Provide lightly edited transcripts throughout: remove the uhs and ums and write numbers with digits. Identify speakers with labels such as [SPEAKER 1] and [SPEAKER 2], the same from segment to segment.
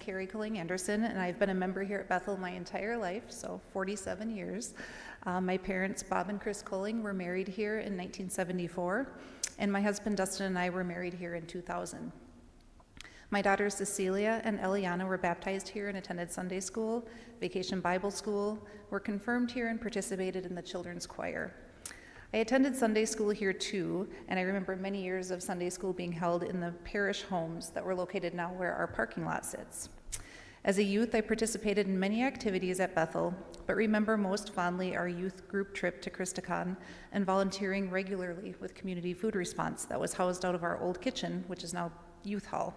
[SPEAKER 1] Kari Kolling Anderson, and I've been a member here at Bethel my entire life, so 47 years. My parents, Bob and Chris Kolling, were married here in 1974, and my husband Dustin and I were married here in 2000. My daughters Cecilia and Eliana were baptized here and attended Sunday school, Vacation Bible School, were confirmed here and participated in the children's choir. I attended Sunday school here too, and I remember many years of Sunday school being held in the parish homes that were located now where our parking lot sits. As a youth, I participated in many activities at Bethel, but remember most fondly our youth group trip to Christakon and volunteering regularly with Community Food Response that was housed out of our old kitchen, which is now Youth Hall.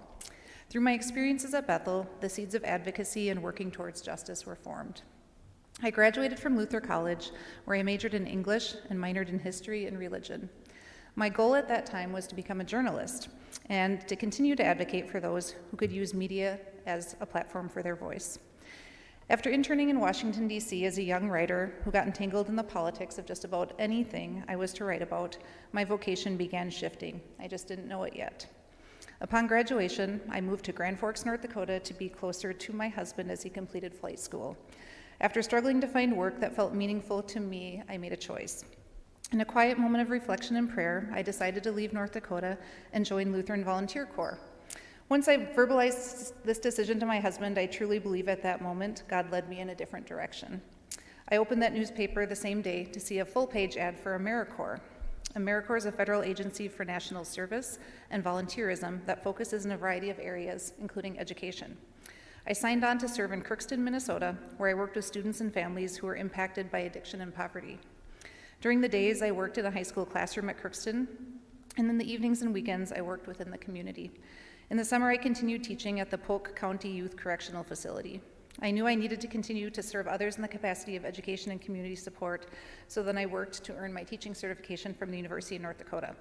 [SPEAKER 1] Through my experiences at Bethel, the seeds of advocacy and working towards justice were formed. I graduated from Luther College, where I majored in English and minored in history and religion. My goal at that time was to become a journalist and to continue to advocate for those who could use media as a platform for their voice. After interning in Washington, D.C. as a young writer who got entangled in the politics of just about anything I was to write about, my vocation began shifting. I just didn't know it yet. Upon graduation, I moved to Grand Forks, North Dakota to be closer to my husband as he completed flight school. After struggling to find work that felt meaningful to me, I made a choice. In a quiet moment of reflection and prayer, I decided to leave North Dakota and join Lutheran Volunteer Corps. Once I verbalized this decision to my husband, I truly believe at that moment God led me in a different direction. I opened that newspaper the same day to see a full-page ad for AmeriCorps. AmeriCorps is a federal agency for national service and volunteerism that focuses in a variety of areas, including education. I signed on to serve in Crookston, Minnesota, where I worked with students and families who were impacted by addiction and poverty. During the days, I worked in a high school classroom at Crookston, and in the evenings and weekends, I worked within the community. In the summer, I continued teaching at the Polk County Youth Correctional Facility. I knew I needed to continue to serve others in the capacity of education and community support, so then I worked to earn my teaching certification from the University of North Dakota.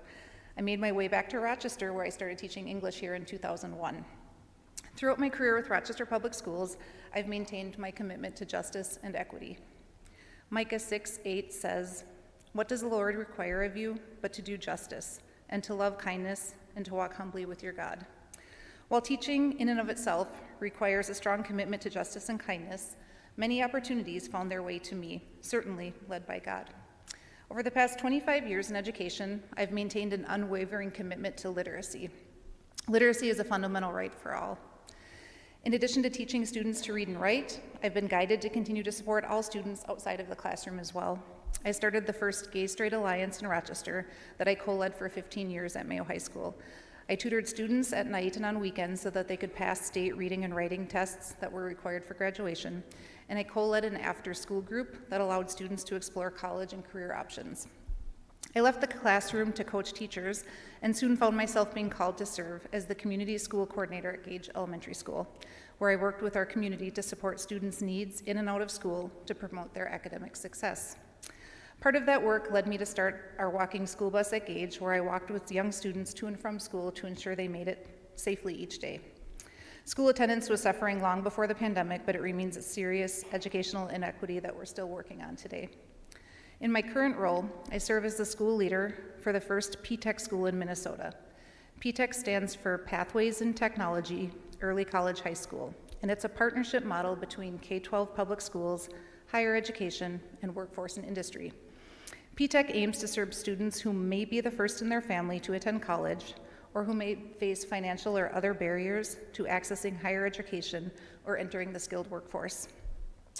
[SPEAKER 1] I made my way back to Rochester, where I started teaching English here in 2001. Throughout my career with Rochester Public Schools, I've maintained my commitment to justice and equity. Micah 6:8 says, "What does the Lord require of you but to do justice, and to love kindness, and to walk humbly with your God?" While teaching in and of itself requires a strong commitment to justice and kindness, many opportunities found their way to me, certainly led by God. Over the past 25 years in education, I've maintained an unwavering commitment to literacy. Literacy is a fundamental right for all. In addition to teaching students to read and write, I've been guided to continue to support all students outside of the classroom as well. I started the first Gay Straight Alliance in Rochester that I co-led for 15 years at Mayo High School. I tutored students at night and on weekends so that they could pass state reading and writing tests that were required for graduation, and I co-led an after-school group that allowed students to explore college and career options. I left the classroom to coach teachers and soon found myself being called to serve as the community school coordinator at Gage Elementary School, where I worked with our community to support students' needs in and out of school to promote their academic success. Part of that work led me to start our walking school bus at Gage, where I walked with young students to and from school to ensure they made it safely each day. School attendance was suffering long before the pandemic, but it remains a serious educational inequity that we're still working on today. In my current role, I serve as the school leader for the first P-TECH school in Minnesota. P-TECH stands for Pathways in Technology Early College High School, and it's a partnership model between K-12 public schools, higher education, and workforce and industry. P-TECH aims to serve students who may be the first in their family to attend college or who may face financial or other barriers to accessing higher education or entering the skilled workforce.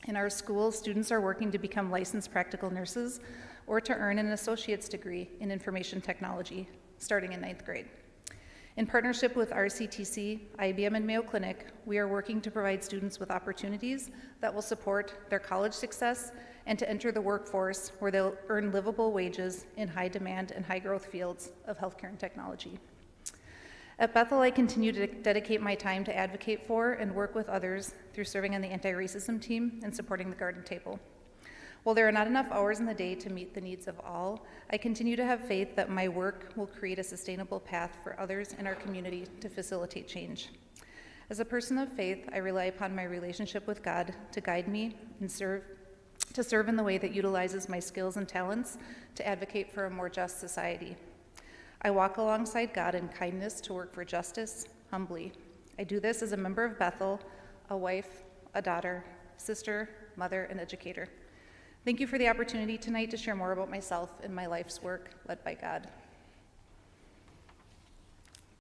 [SPEAKER 1] In our schools, students are working to become licensed practical nurses or to earn an associate's degree in information technology, starting in 9th grade. In partnership with RCTC, IBM, and Mayo Clinic, we are working to provide students with opportunities that will support their college success and to enter the workforce where they'll earn livable wages in high demand and high growth fields of healthcare and technology. At Bethel, I continue to dedicate my time to advocate for and work with others through serving on the anti-racism team and supporting the garden table. While there are not enough hours in the day to meet the needs of all, I continue to have faith that my work will create a sustainable path for others in our community to facilitate change. As a person of faith, I rely upon my relationship with God to guide me and serve in the way that utilizes my skills and talents to advocate for a more just society. I walk alongside God in kindness to work for justice, humbly. I do this as a member of Bethel, a wife, a daughter, sister, mother, and educator. Thank you for the opportunity tonight to share more about myself and my life's work led by God.